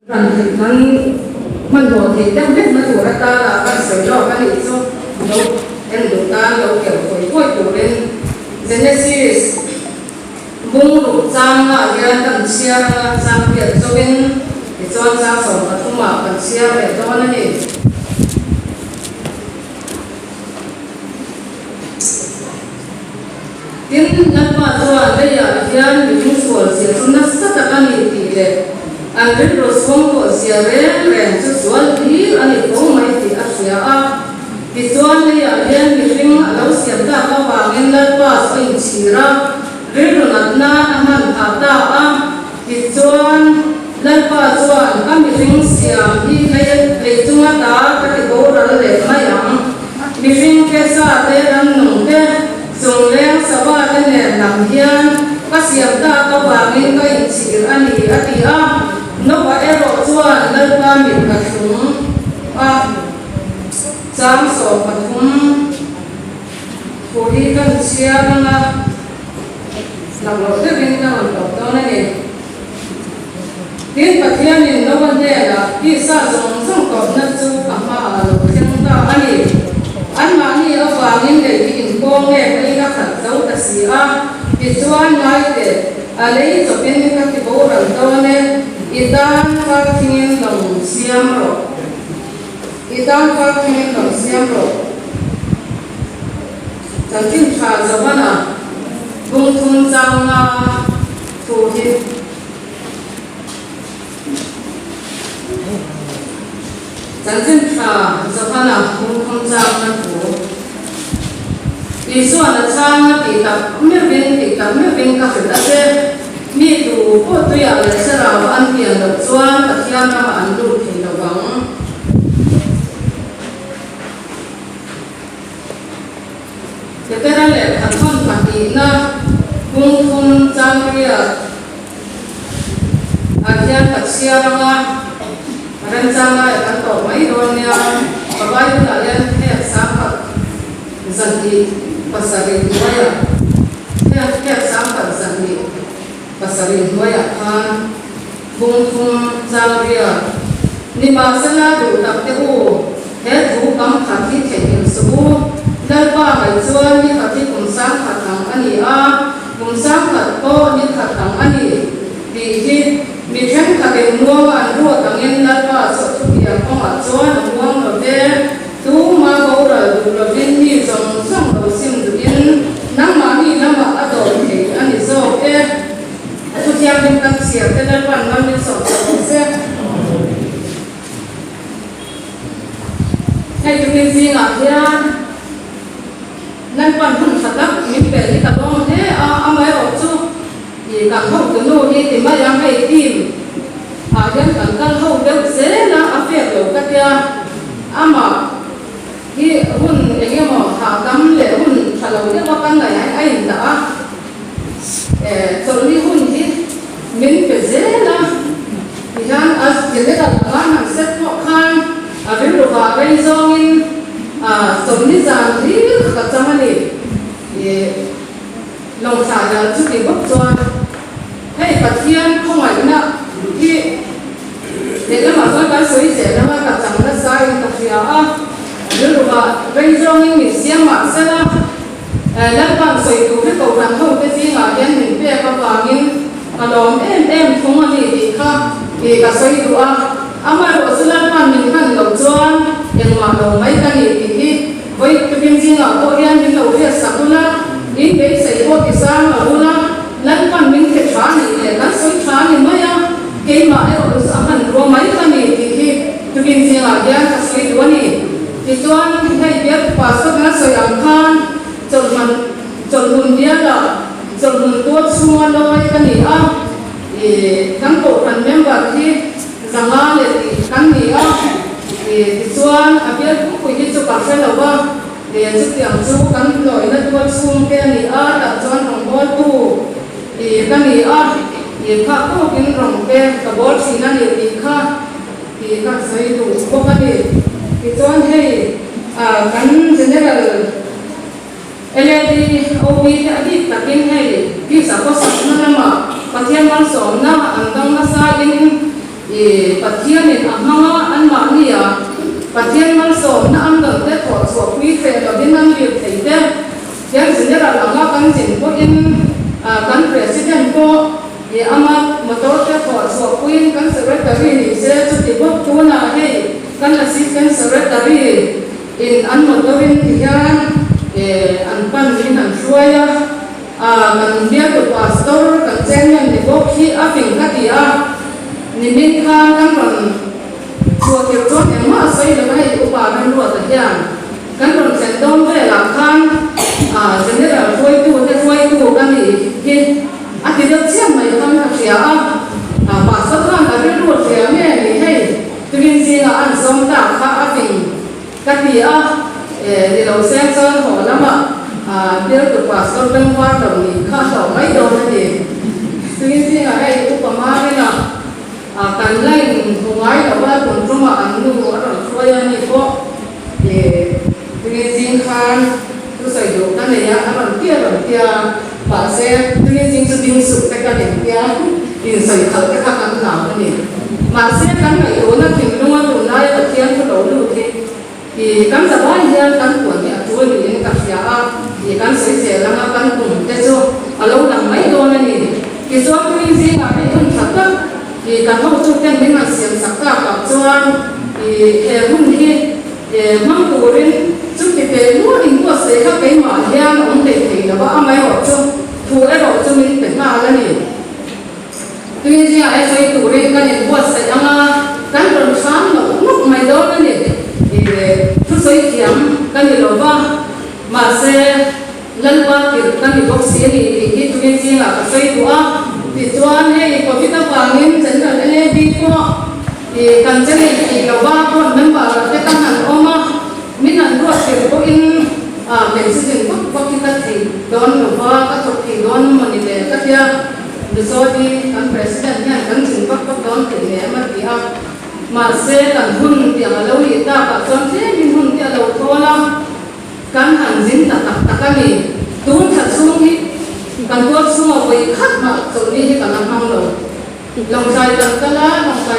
rằng thì mình hồ thì trong biết mình hồ ta là bạn sửa lo cái gì số đâu em đồ ta đâu kiểu tuổi của lên Genesis bung lục trang là cái tận xia sang Việt cho bên để cho sang sống và thông báo tận xia để cho nó gì tiếng nhân vật cho đây là hiện những số sẽ chúng ta rất là quan trọng tỷ lệ anh biết rồi xong của sẽ rèn cho số đi anh ấy cũng mấy thì áp sẽ thì cho đây là hiện những phim lâu xem ta có vào nên là qua số in chỉ ra rồi na anh học ta thì cho lần qua cho các mình phim xem đi lấy chúng ta cái bộ ra để mai ăn mình phim cái sao để ăn nông cái dùng lên sau đó cái nền làm hiên các siêu ta có vào những cái chỉ anh thì nó có em bảo cho lên qua mình cả chúng giám sổ cả chúng phụ đi cần chia làm lỗi cái bên nào làm đó này tiếng bạch thiên nhìn nó vấn đề là khi sao dùng trong cột nó chú cả mà là lỗi thiên ta anh mà đi ở vào những cái gì công nghệ cái các thật xấu thật gì thì cho anh nói để lấy cho bên các cái bộ rắn đó nên itan các thiên lòng xiêm rồi itan các thiên lòng xiêm rồi chẳng tin trả cho bạn vùng thôn giang thủ thì chẳng tin trả cho bạn vùng thôn giang thủ vì số là sang thì tập mấy bên các cái đó sẽ mi đủ có tôi là sẽ làm ăn tiền được cho tập thiên nó ăn đủ thì nó vắng thì cái đó là thành phần phát triển vùng thôn trang kia thiên tập xia ra ren trang lại ăn tổ mấy rồi nha và bây giờ là lên theo sáng phật dần thì pasarin hoya he sampan sanni pasarin hoya khan bung thum zangria nima sana du tak te u he thu kam khathi thein su dal pa mai chuan ni khathi kum sang khathang ani kum sang khat ko ni khathang ani ti hi mi then khaben nuam an ru tangin dal pa so thu ya ko ma chuan nuam lo te tu ma ko ra du lo vin ni song song lo sim du in nang ma ni nang ma a do the ani so tu thiam bin tak sia te dal pan man ni so se hay tu bin si nga hian nan pan hun khatak mi pe ni ta long he amai ro chu i ka khau tu no ni ti ma yang hai tim hian kan hau deuh se na a fe lo ka tia ama hi hun enge mo ha dam le hun thalo de wa kan ngai ai da choli hun hi min pe zela hian as kele da kan set ko khan a vil ro ba bai zong in somni zan ri ka chamani long sa da chu ki bok chuan hei pathian không ai na hi để cái mà tôi cái suy sẽ nó mà chẳng nó sai tập phía ví dụ mà bây giờ mình xem mà sẽ là các bạn suy tu cái cầu thang không cái gì mà đến mình biết các bạn nhưng mà đón em không có gì thì khác thì cả suy tu mà rồi sẽ là bạn mình cần đầu chuan nhưng mà đầu mấy cái gì thì với cái gì là tôi yên mình đầu tiên sắp là những cái sẽ có cái sao mà là lần bạn mình phải trả này để các suy trả này mới cái mà ở xã hội của mấy cái này thì tôi tin rằng là gia các suy đoán này thì cho anh thấy biết và sau đó suy đoán khan chọn hồn biết là chọn hồn tốt xua đôi cái này thì cán bộ thành viên và thì rằng là thì cán này thì cho anh biết cũng phải cho các cái là vâng để giúp tiền chú cán nổi nó tốt xuống cái này đặt cho anh không có tu thì cái này thì các cô kiến rồng pe cả bốn xí nan thì các xây đủ có cái gì thì cho anh thấy cắn general LED OB thì tất nhiên hay thì sao có sẵn nó mà phát hiện mang sổ na anh đang na sa in pathian in amanga an ma ni a pathian mal so na am dang te tho so pi fe lo din an li thei te yang general anga kan jin ko in kan president ko ama motor te tho so kuin kan secretary ni se chu ti bo tu na he kan assistant secretary in an motorin hian an pan din an shuaya kan dia ko pastor kan chairman ni bo khi a phing ka ti a nimin kha kan ron chua ke chon em ma sai la mai upa kan ro ta hian kan ron chen dom ve la khan general foi tu kan ni hi a ti do chiam mai kan ka sia a pastor kan ka ro sia me ni hei tuin si la an som ta kha a phing ka ti a ni lo sen son ho lama dia tu pastor ben wa lo ni kha so mai do ni tuin si la hei upa ma ni na kan lain hungai la wa kun tuma an nu ro choya ni ko tuin si khan tu sai do kan ne ya an tia ba se tuin si su ding su ta kan ne ya in sai khal ka kan na ni ma se kan mai do na thing lu tu na ya thian ko lo lu thi kan sa ba ya kan ko ni a tu ni ka sia kan sai se la na kan kun te so alo lang mai do na ni ki so tuin si nga ni hun thak ta kan ho chu ken ni ma siam sak ta ka chuan he hun ni mang tu rin chu ti pe lu in ko se kha pe ma hian ong te te la ba mai ho chu thu e ro chu min pe ma la ni tuy nhiên ai sai tu rin kan ni ko se anga kan ron sam no nuk mai do na ni thu sai kiam kan ni lo ba ma se lan wa ki kan ni box se ni ki tu ni ji la sai tu a ti chuan he ko vi ta wangin chen ra le bi ko kan chen ni lo ba ko member te kan han oma min an ro se ko in men si jin ko ki ta thi don lo ba ka to ki don mo ni le ka tia de so di kan president yan kan jin ko don ke ne ma ti a ma se kan hun ti a lo hi ta ka chon se min hun ti a lo thola kan han jin ta ta ka ni tu tha sung hi kan ko sung a wei khat ma so ni hi kan hang lo long sai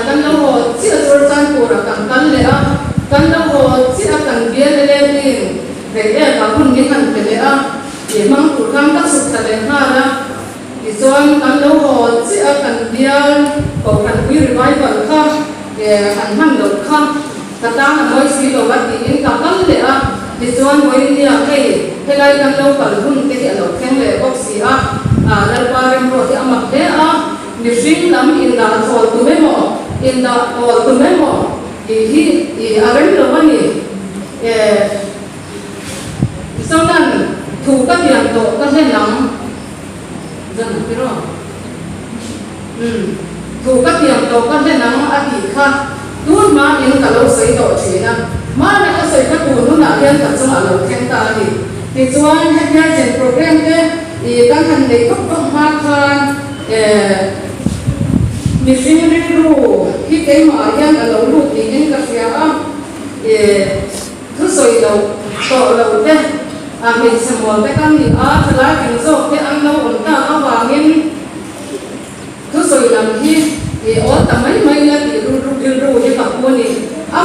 kan lo ho chi a chor chan ko ra kan le a kan lo ho chi a kan bia le ni ve e ka hun ni kan pe le a ye mang ku kan ta su ta le ha ra ki chon kan lo ho chi a kan bia ko kan wi revival kha han han lo kha ka ta na moi si lo wa ti in ka kan le a ki chon moi ni a kai helai kan lo kal hun te ki lo khen le ok si a lal pa rem ro ti amak le a ni sing lam in da thol tu memo in da thol tu memo hi aran lo mani sau dan thu ka tiang to ka hen lam jan pi ro thu ka tiang to ka hen lam a ti kha tun ma in ka lo sai to china ma na ka sai ka tu nu na hian ka chung a lo khen ta ni ti chuan he jen program te kan han nei thok thok ma khan missionary ru hi ke ma hian a lo lu ti in ka sia thu soi lo to lo te mình sẽ muốn cái con gì thật ra cái số cái ăn lâu ổn ta nó vào nên thứ rồi làm khi thì ở tầm mấy là thì ru như các cô này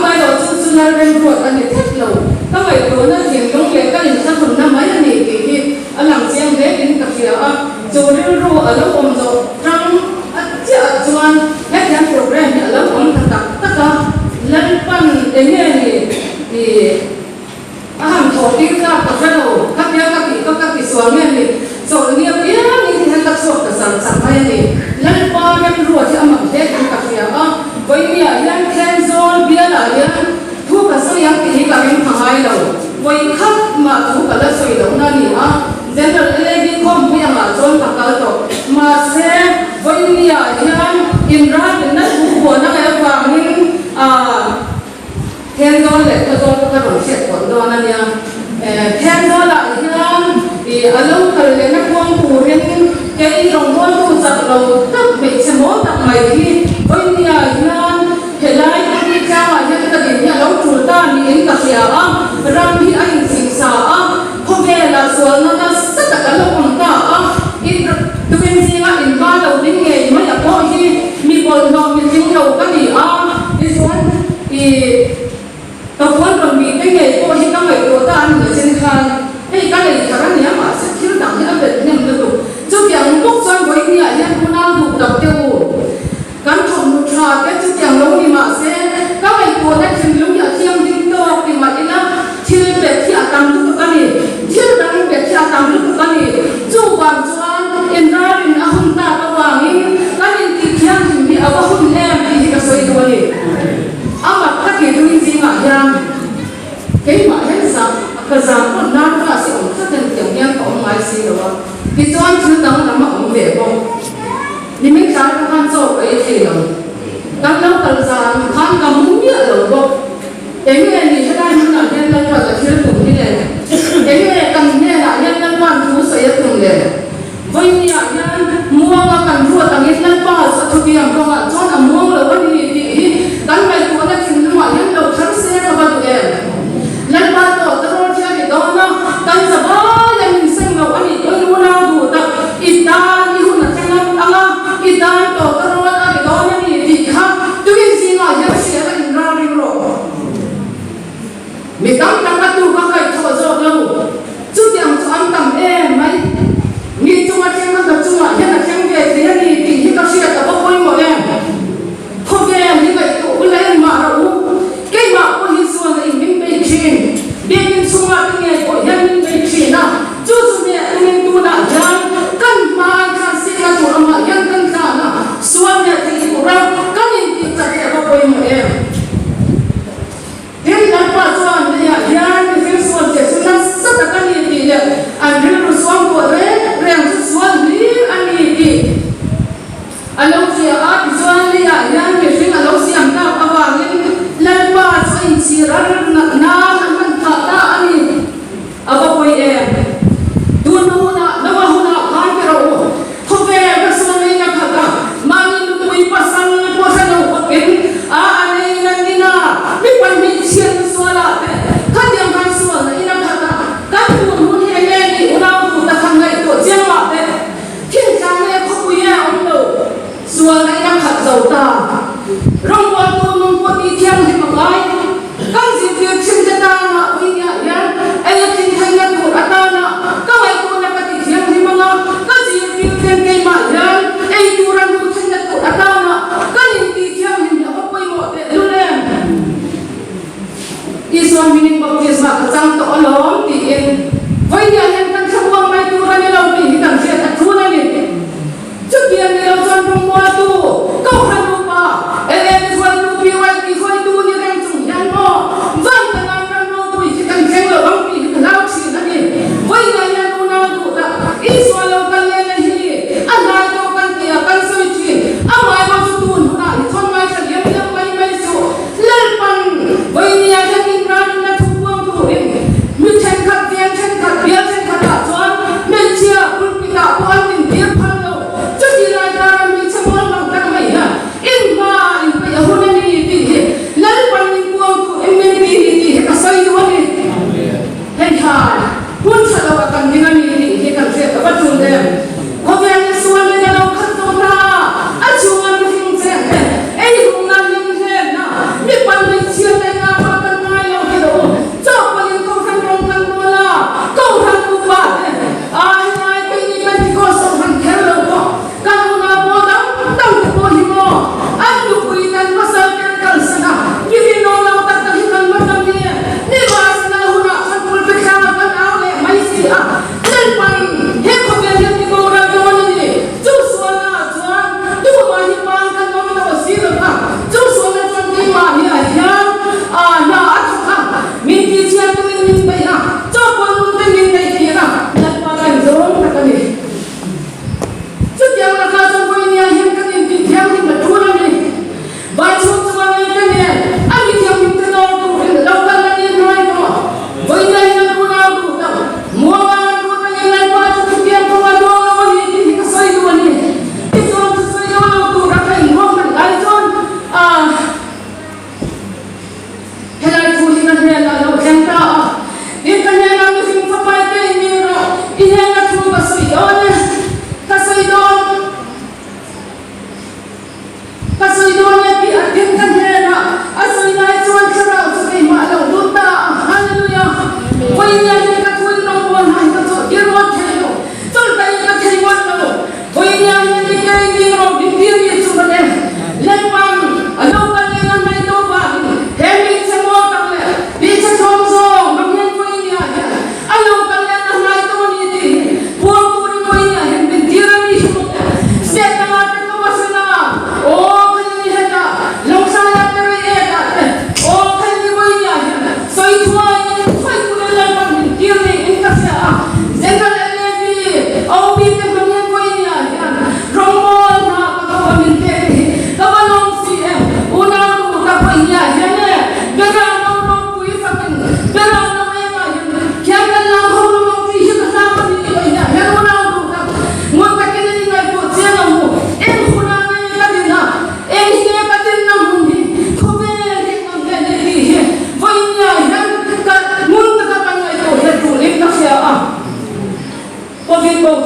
mai đó chúng ta lên ruột anh ấy thích lâu các vậy đó nó hiện trong việc các những sản phẩm năm mấy là gì thì anh làm xem thế đến các kiểu rồi ru ở lâu ổn rồi trong chưa chuan hết những program ở lâu ổn tất cả lần phần đến này thì hàng thổ tiêu ra các cái đầu các cái số này thì số nhiều biết như thế các số các sản phẩm này lần qua em ruột thì âm thế các cái với bây giờ lần khen zone biết là lần thu cả số yang thì các em thằng hai đầu với khách mà thu cả là số đầu na nè general eleven không bây giờ là zone các cái đầu mà sẽ với bây giờ lần in ra đến nó thu của nó cái vàng nhưng khen zone để cho zone các đồng sẽ còn đó na nè khen zone là lần thì ở lâu thời gian nó quăng phủ lên cái đồng quăng phủ sạch lâu tất bị xem mốt tập mày thì với nhà nhân hiện nay đi ra ngoài nhân ta đến nhà lâu chủ ta đi cả nhà rằng đi anh sinh xã không về là xuống nó ta rất là cái lâu còn ta in tụi mình gì mà in ba đầu đến nghề mà là có gì mi bồi ngọc mi tiếng đầu các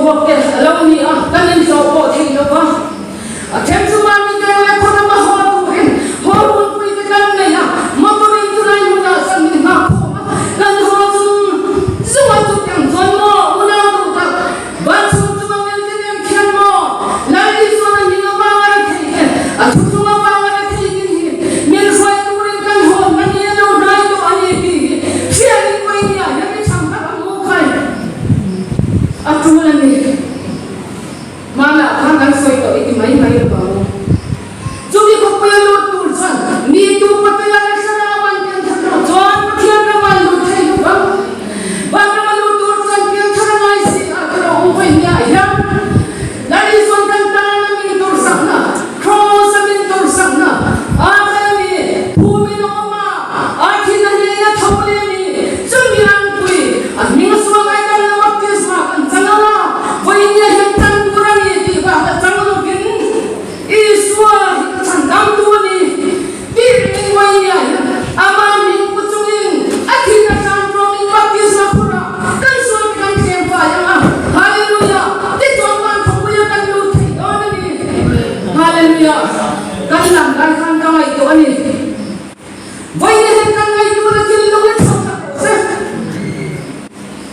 buộc cái lâu đi à cái nên giàu bỏ thì nó có thêm số ba mình cái này con mà họ buồn quỳ cái căn này à mà tôi đi tu này muốn là sao mình mà cần họ dùng mà tôi chẳng thôi mà muốn nào tôi ta bạn dùng tôi mà mình cái em khen mà lại đi số này mình nó vào đây thì chúng nó vào đây thì mình phải tu đến căn họ mình đi đâu đây đâu anh đi phía đi quay nhà cái chẳng phải mua khai tu là gì mà là thằng anh xoay tới cái máy máy được không? Chúng đi có quay lột tụt chân, đi tu bắt tay lại sang làm ăn tiền thật là chọn, thiên cái mà lột thay được không? Bạn cái mà lột tụt chân tiền thật là ngay xí à cái đó không phải nhảy ra. Lại đi xuống căn ta là mình tụt sẵn à, cross là mình tụt sẵn à, cái này thu mình nó mà, khi nào đi là thâu lên đi, chúng mình ăn quỳ, mình xuống ngay cái là bắt tiền mà cần chân à, vậy nhà hiện tại tôi đang đi thì bảo là chân nó kín. Iswa sandam tuani biring waya ama min kucungin akhirnya sandro min baptis makura kan suami kan siapa yang haleluya di tuan pokoknya kan lu tidak ni haleluya kan lang kan kan itu ani waya kan itu lagi lu kan sama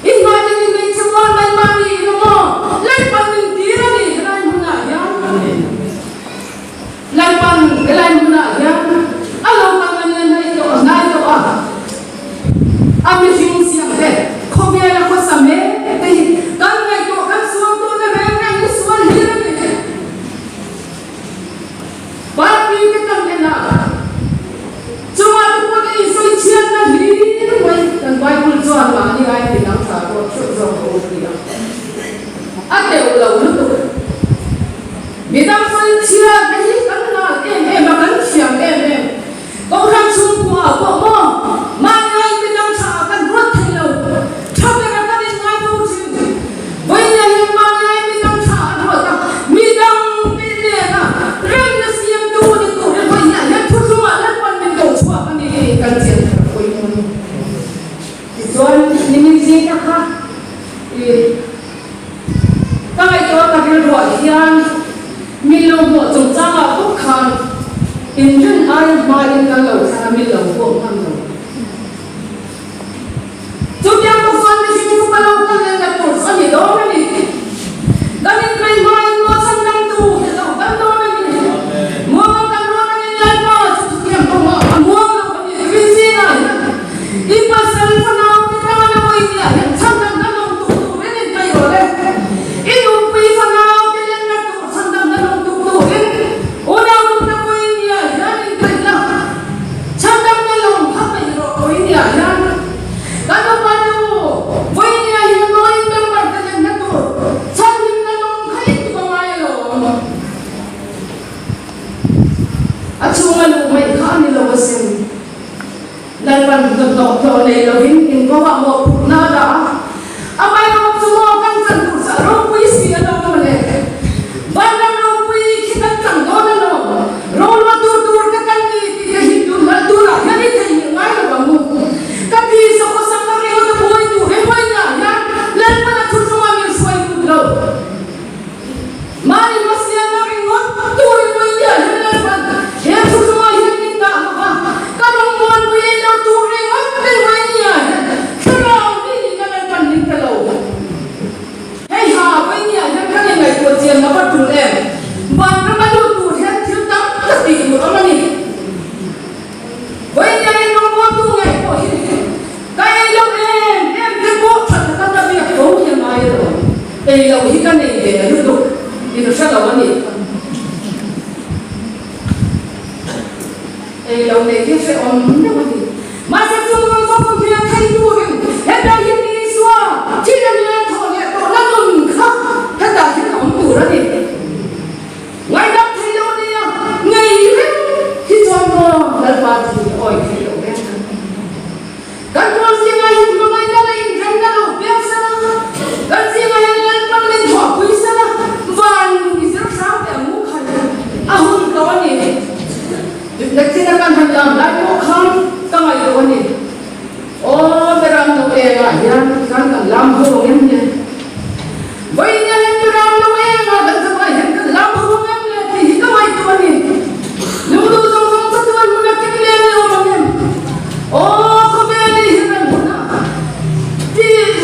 ingat ini mencemar main mani mo lepas ni dia ni kan mana ya Laipan kelai muna ya, alo pangannya naik to ami siang deh, kau biar aku sampai, kan naik to kan suam to na mereka ini suam hira ni, bapi kita kena, cuma tu pun isu cian na hira, dan Bible jual mani ayat di dalam satu surau dia, ada ulau tu. Bidang saya ni kan makan siang kau kan sungguh kau mau mana bidang saya kan buat hello tapi kan ni ngai tu sih banyak yang mana bidang saya buat bidang ni na renda siang tu ni tu banyak yang tu semua lepas ni tu semua ni kan siang kau ini soal ni sih kakak kalau itu tak berbuat yang Milo mo chung changa ko khan injun ai mai kan lo sa milo ko kan lo chu yang ko san ni chu ka lo kan le na ko sa ni do ni ganin mai mai mo san dang tu lo kan do ni mo kan do ni lai mo chu yang ko mo lo ni ri si na ipa san fa na ni ka na mo i ya san dang na lo tu tu ni kai ro le idu pi fa na ni le na tu san dang na lo tu tu ni ona mo na ko i ya ya ni kai la san dang na lo ha pa ro ko i ya ya ka no pa no voi ni ya ni mo i na ma ta na tu san ni na lo khai tu ba mai lo a chu ma lu mai kha ni lo sen lai ban do do nei lo hin in ko wa mo na da a mai lo chu mo kan san tu sa ro pui si a lo mo le ban na ro pui ki ta chang do na lo ro lo tur tur ka kan ni ti ka hin tu na tu na ya ni thai ni ngai lo ba mu ka ti so ko sang na ri ho tu boi tu he boi na ya lai ban na chu chu ma mi suai tu lo mai masya na ri ngot tu ri boi ya lai ban he chu chu ma hin ni ta ma ka rong mon boi lo tu ri ngot te boi ni ya kro ni ka lai ban ni ka lo hey ha boi ni ya ka ni ngai tu chen na ba tu le ban na ma lu tu he thiu ta ta ti mu ma ni boi ni ai no mo tu ngai ko ka ai lo em te ko thật ka ta bi ko ni mai ro ei lo hi ka nei de lu tu ni no sa lo ni ei lo nei ki se on na ma ni ma se tu mo so ko ki thai tu hin he ta hin ni swa chi na ni tho le to na nun kha ta ta hin on tu ra ni ngai da thai lo ni ya ngai ri ki chon mo dal pa tu oi ki lo ke kan ko si ngai hin mo ngai da lai ren da lo pe sa na kan si ngai lan pan le tho pui sa na van ni sa sa ta mu kha a hun ko ni Lekti na kan hanyang lai ko khan ka ngai lo ni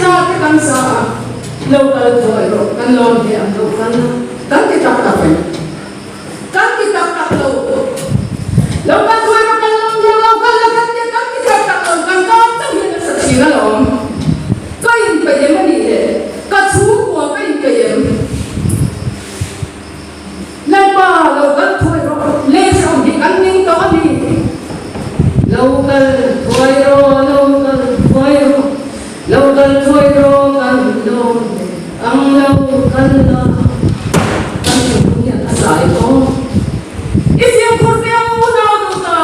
na cái căn sa lâu cái thôi rồi căn lon thì ăn lâu căn cái tập tập này căn cái tập tập lâu lâu cái thôi rồi căn lon thì lâu căn là cái tập tập lâu căn có trong hiện thực chỉ là lon có những cái gì mà đi đấy có chú của cái những cái gì nên mà lâu cái thôi rồi lên xong thì căn những đó đi lâu cái thôi rồi lâu cái thôi rồi căn lon ang lâu căn là căn cũng nhận là giải thôi if you could be a woman of the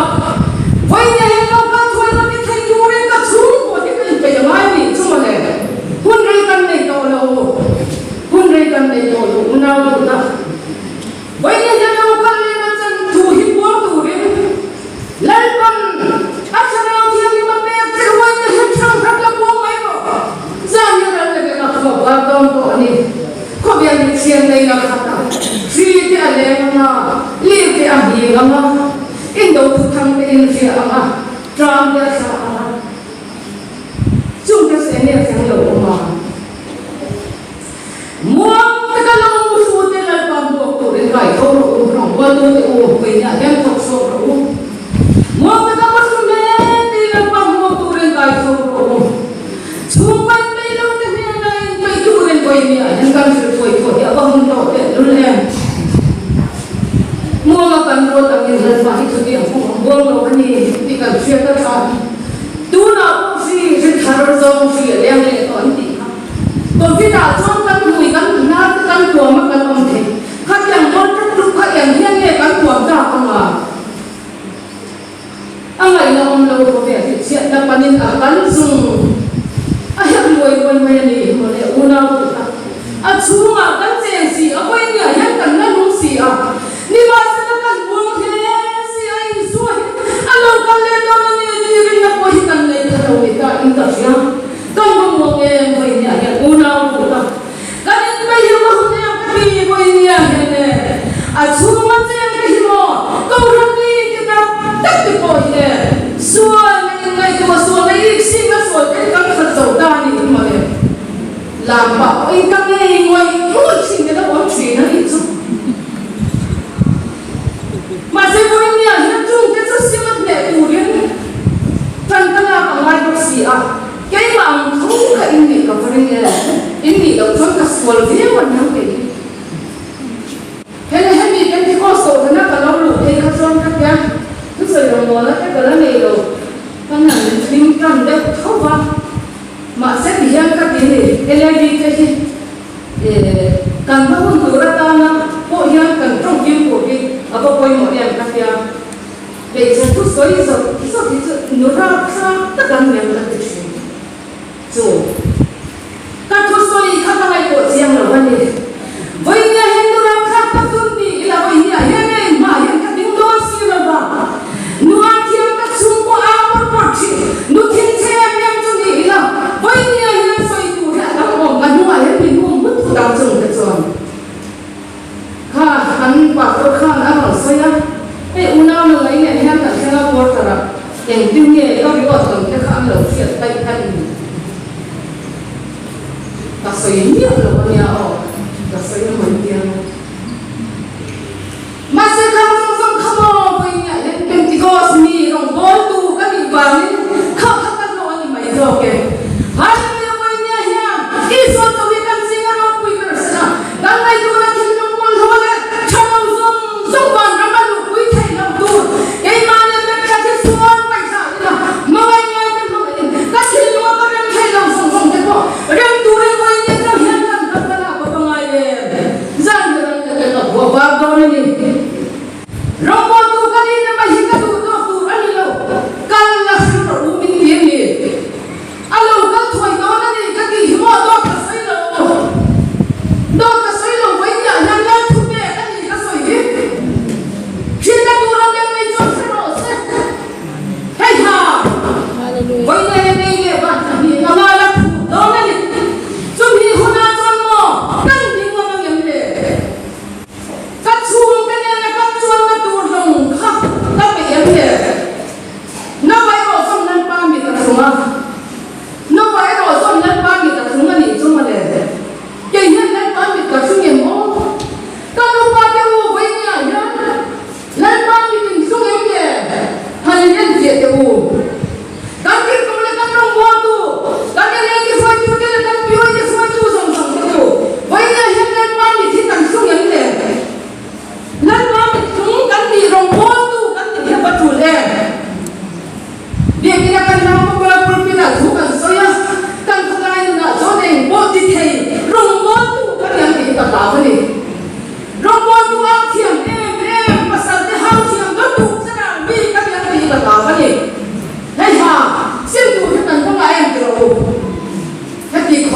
vậy thì lâu căn thôi là cái thay đổi cái chú của cái bây giờ mai bị chú mà này hun rây căn này đâu nào đâu đó vậy thì lâu căn này là chân chú hiệp quá đủ đấy lấy con áp sát nào thì anh mà bé cái vậy thì hết sang rất là quá mấy rồi ra như là cái nó không có đâu đó này có biết những chuyện này là thật đó vì cái này mà liên cái anh gì mà in đâu cũng thằng cái in gì mà trang cái sao chúng ta sẽ nghe tiếng lâu mà mua cái lâu số tiền là bằng bộ tổ đến vài câu rồi không qua tôi thì ủa về nhà đem học số rồi mua cái lâu số tiền thì là bằng bộ tổ đến vài câu rồi chúng mình bây giờ cái này mấy chủ đến quay nhà nhân căn sự quay thôi ở bằng tổ để luôn em mua mà cần rồi là mình lần phải thực hiện không mua nó cái gì thì cần chuyên tới chọn tu nào gì thì thà rồi gì em này có anh chị còn khi nào trong căn mùi căn na căn tuổi mà căn ông thế khácอย่างcon rất lúc khácอย่างhiện nghe căn tuổi ra không à anh ấy là ông lâu có vẻ thì chuyện là bản thân ở căn dùng anh em ngồi này mà lại u nào cũng ta à chú mà căn chuyện gì ở bên nhà hiện căn nó đúng gì à ni mà sẽ là căn buông thế gì anh xuôi anh lâu căn lên đó nên đi bên nhà quay căn này là đâu người ta in tập gì căn không muốn nghe về nhà hiện u nào cũng ta căn này bây giờ mà không nghe cái gì về nhà hiện này à chú mà chuyện cái gì mà câu rằng đi cái ta tất cái coi này xuôi ngày cái mà xuôi này xin nó xuôi cái căn thật giàu ta đi mà này làm bảo anh căn này ngoài mỗi chuyện cái đó có chuyện nó đi chứ mà sẽ có nhà hiện chung cái sự mất mẹ tù đến phần ta là bằng ai bác sĩ à cái mà không có in gì cả phần này in gì đâu cho cái xuôi về mà nó cái thế này hay bị cái có số nó cả lâu lụt thì các con các nhà cứ rồi đồng là cái này rồi con này linh cảm đâu không vào mà sẽ bị hiện các cái này cái này cái gì cần bao nhiêu người ta na bộ hiện cần trong kim của cái à bộ coi một điểm các nhà để cho chút số ít rồi thì nó ra tất cả những là cái chuyện rồi các chút số ít các cái của riêng là vấn đề với nhà hiện nó ra khác các phương tiện là với nhà hiện này mà hiện các những đồ xí là vào nó ăn kia các xung quanh áo bát chỉ nó thiên thế em cho đi là với nhà hiện xoay tủ là đang ổn mà nó hiện mình không mất của đào trồng được rồi ha anh bảo tôi khăn anh bảo xoay á cái u nào nó lấy này hiện tại sẽ là bớt rồiอย่างที่เนี่ยก็รู้ว่าตรงที่ข้างเราเสียไปกันแต่ส่วนนี้เราเนี่ยอ๋อแต่ส่วนนี้มันเดียวมาเสียคำส่งคำว่าไปเนี่ยเป็นที่ก็มีตรงบอลตูก็มีบางนี่เขากันโน่นนี่ไม่จบกันหาที่ไม่ไปเนี่ยเฮียอีส่วนตัวนี้กันสิ่งอะไรคุยกันสินะดังนั้นตัวนั้นที่น้องคนรู้เลยชอบส่งวันนั้นมาดูคุยไทยน้องตัวไอ้มาเนี่ยเป็นการที่ส่วนไปซะนะมาไว้เนี่ยจะมาก็ที่รู้ว่าเป็นไทยน้องส่งจะก็เรื่องตัวเรื่องวันเนี่ยจะเห็นกันกันกัน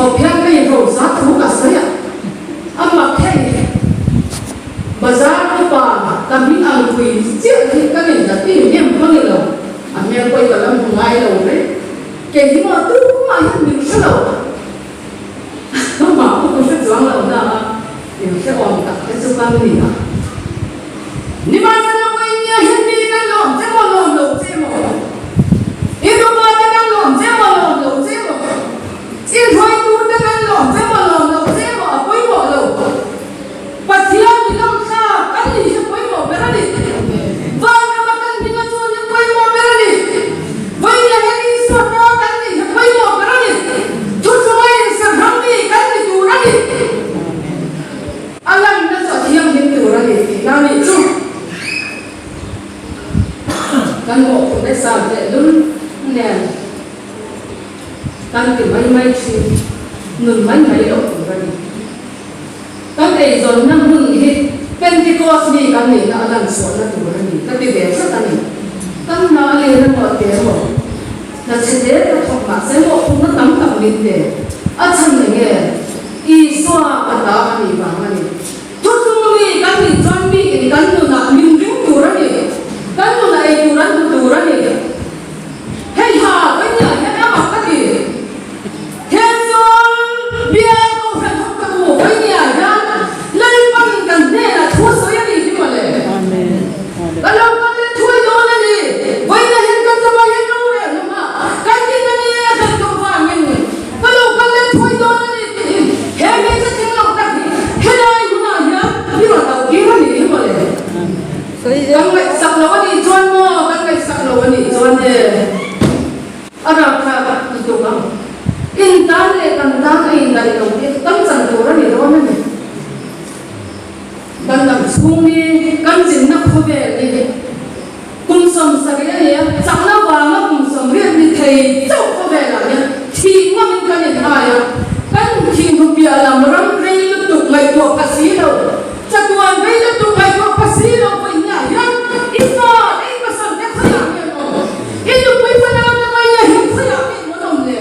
thọ phiền cái rồi sát thú cả sấy âm mặc thế bazar ko pa kami ang kui siya kami na tiniem pangilo amen ko ito lang ngai lo re kaya di mo tu ma yan min sa lo ma ko sa juang lo na yung sa on ta sa pang ni na ni ma sa na ko niya hindi na lo sa mo lo sa mo ito ma ta na lo sa mo lo sa mo in hoy tu ta na lo sa mo lo sa mo apoy mo lo pasiyan ni lo sa kan ni sa apoy mo pero ni va na makan ni ma so ni apoy mo pero ni vai ya ni so na kan ni sa apoy mo pero ni tu so mai sa ram ni kan ni tu ra ni alam na sa tiyang ni tu ra ni na ni chu kan mo ko na sa de dun ne kan ti mai chi nun mai lo tu ra ni kan ei zon nam hung hi Pentecost ni kan ni na alam so na tu ra ni ka ti de sa ta ni kan na le na mo te mo na che de ta thok ma se mo ku na tam tam ni de a chan ne nge I so a ta ni ba ma ni tu tu ni kan ni chan bi ni kan nu na min ring tu ra ni kan nu na ei tu ra ni hey ha kan ya ya ma ka ni bia ko fa thok ka mo vai ni ya lai pan kan ne la thu so ya ni ma le amen kalau kan le thu yo na ni vai na hen kan ta ma hen no re no ma kan ni na ni ya kan to fa men kalau kan le thu yo na ni he me sa tin lo ta ni he dai hu na ya ni ma ta ki ma ni ma le so i kan mai sak lo ni chuan mo kan mai sak lo ni chuan de ara ka tu to ka in tan le kan ta in dai lo ki kan chan to ra ni ro na ni kan lam sung ni kan jin na kho be ni kum som sa ge ni chang na wa ma kum som re ni thei chau kho be la ni thi ma min kan ni ta ya kan thi hu pi ala ram re lu tu mai ko ka si lo cha tuan re lu tu mai ko ka si lo pa nya ya I sa ai ka sam te kha ya ni no I lu pai fa na na mai ya hi kha ya ni mo dom le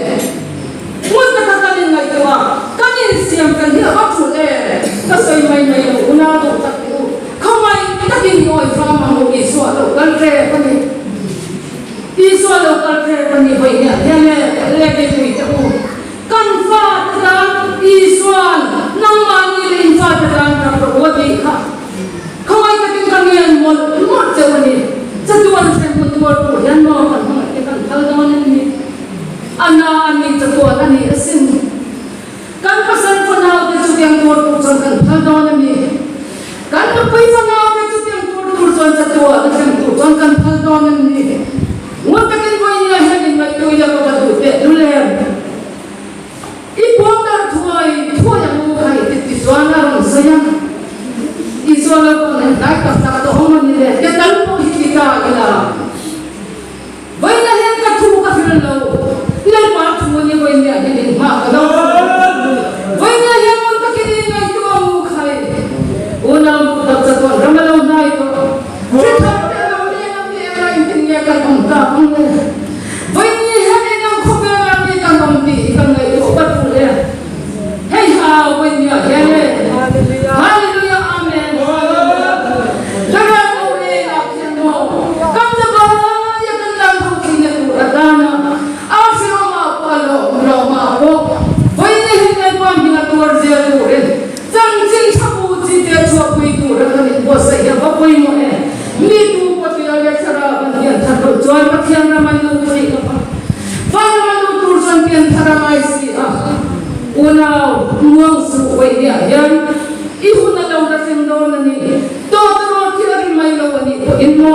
mo ta ka ta ni ngai ta wa kan ni siam kan hi a thu le ka sai mai mai lo una lo ta ku không ai ta ki ngoi fa ma mo ki so lo kan re pa ni I so lo kan re pa ni bai ya le ke ni ta ku kan fa ta I so nang ma ni le fa ta ta ta wo bi kha không ai ta ki kan ni mo mo che wa ni cha tuan se mo tu ko yan mo kan ma ke kan thal do ni ana ani cha ko ta ni asin kan pasan fa na de chu yang ko tu chang kan thal do ni kan na pai fa na de chu yang ko tu chang cha to a chang tu chang kan thal do ni mo ta kin ko ni ha ni ma tu ya ko ta tu te du le I po ta thoi tho ya mo khai ti so na ro sa ya I so la ko na dai ka ta to ho ni le ke tal po hi ti ta ila vai na hen ka thu ka phir lo le ma thu ni ko ni ni ma ka do vai na hen mon ta ki ni ngai to mo khai una mo ta cha to ram lo nai to ke tha te lo ni na ni ra in tin ya ka kom ta kom le vai ni hen ni na ko be ra ni ka kom ti ka ngai to ba thu le hey ha vai ni ya le hallelujah amen jara ko le na ken mo kam ta ba ya kan lam ko ki ne tu ra na a fi ma pa lo ma ko vai ni hen ne pa mi na tu ar je tu re chang ching cha bu ji te chu pui tu ra ni bo sa ya ba pui mo e mi tu pa ti ya chara ban ya tha ko joy pa khian ra man lu ni ka pa va na man lu tur san pian thara mai si a una muang su wai ya yan I hu na lo na sim do na ni to ro ti ri mai lo ni ko in mo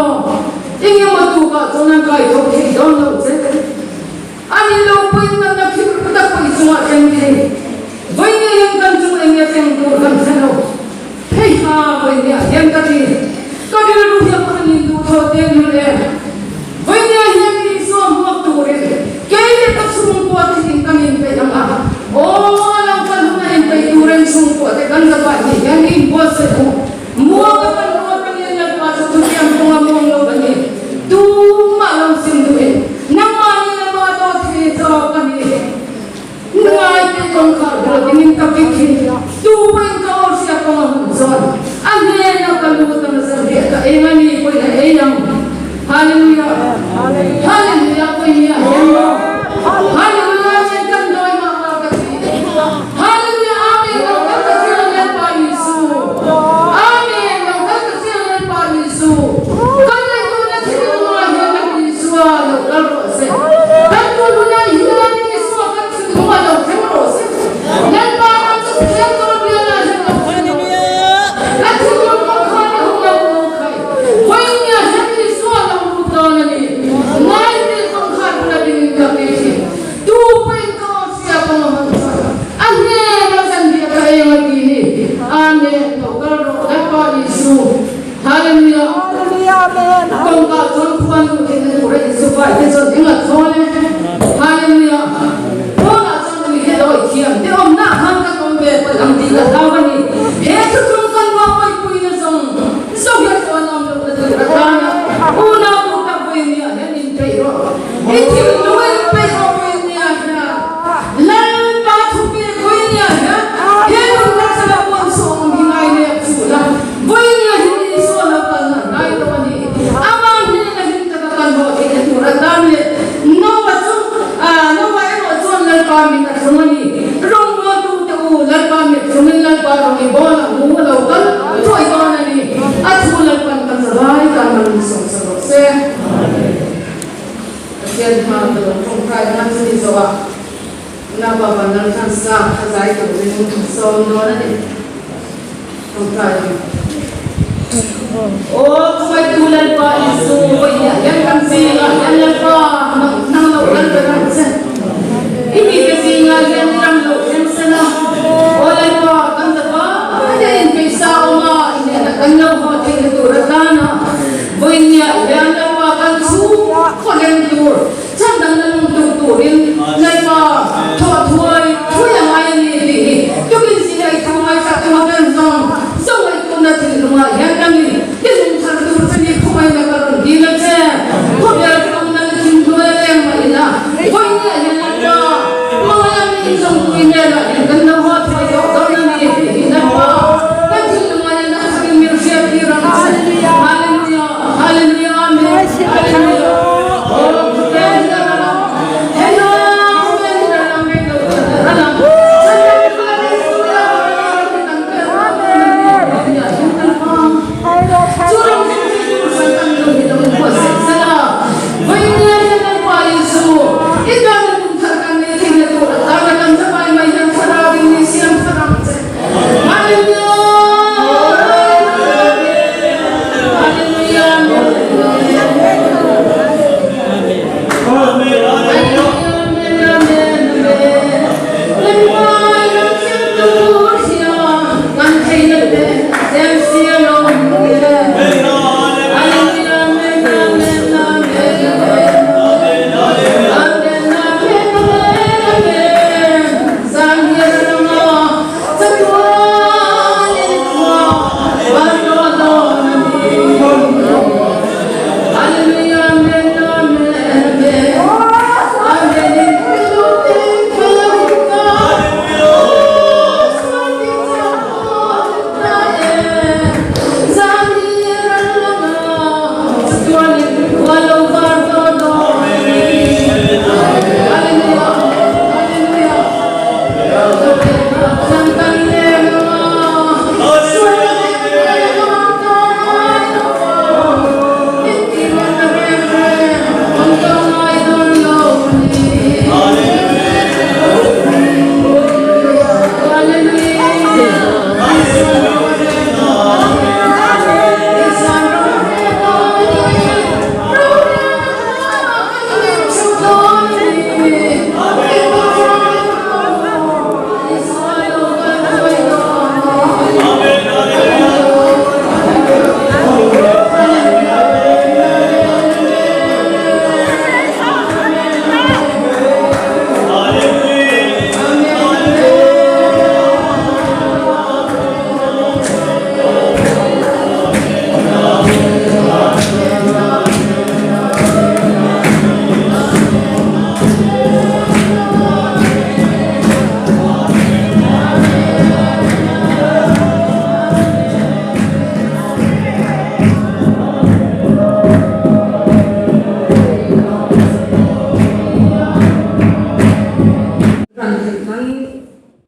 inge mo tu ka to na kai to ki do lo se ani lo pui na na ki ta ko I suwa ken ke vai ni yang kan chu eng ya ken do kan se lo hey ha vai ni yang ka ti ka di lu ya ko ni du tho te ni le vai ni yang ni so mo tu re ke ni ta sum ko ti kan in pe na ma o la ko na in pe tu ren sum ko te kan ga ba ni yang ni bo se ko mo ga kan ro kan ni ya pa su tu yang ko mo lo ba ni tu ma lo sim du e na ma ni na ma to thi so ka ni ngai te kong kha lo dingin kapikhin tupain ka or siya ko mahunson ane na kalutan na sa ka engani ko na eyang hallelujah hallelujah ko niya hallelujah siya kan doy mga kapatid hallelujah amen ang kakasilan ng Panisu amen ang kakasilan ng Panisu kaya ito na sinuha niya ng Iswa ng Kalrose tanto na hilang ni Iswa kan sinuha ng Kalrose yan ba ang sasasyan ko na na siya ng hallelujah at sinuha ng kanya humabukay huwag niya siya ni Iswa ng buktaw na niya nahin ang kanya na din kapitid tupay ko siya pamamansa amen ang sandiya kaya magini amen Kalro at Panisu hallelujah kung ka son kuwan ko kinagura isupay keson ingat sone hallelujah kung na son kumihe doy kiyam di om na hangka kumbe palang di katawan ni heto tungkan mapay po ina song sogyat ko anong nagkatana una po kapoy niya yan intero iti luway pero po niya na lang patupi ko niya na yan ang nagsalapuan song hingay niya sula boy niya hindi suwa na ay tawani amang hinahintagakan mo itura dami no ero son lalpami at sumani rong mo tutu lalpami sumin lalparong ibona umulaw kan to ikaw na ni at sulalpan kan sabay kan malusong sa rose yan mga kung kaya natin dito nababanal kan sa kazay ko rin so no na din kung kaya oh, kumay tulad pa isu yan kan sila yan lang pa nang naulan ka lang sa hindi kasi nga yan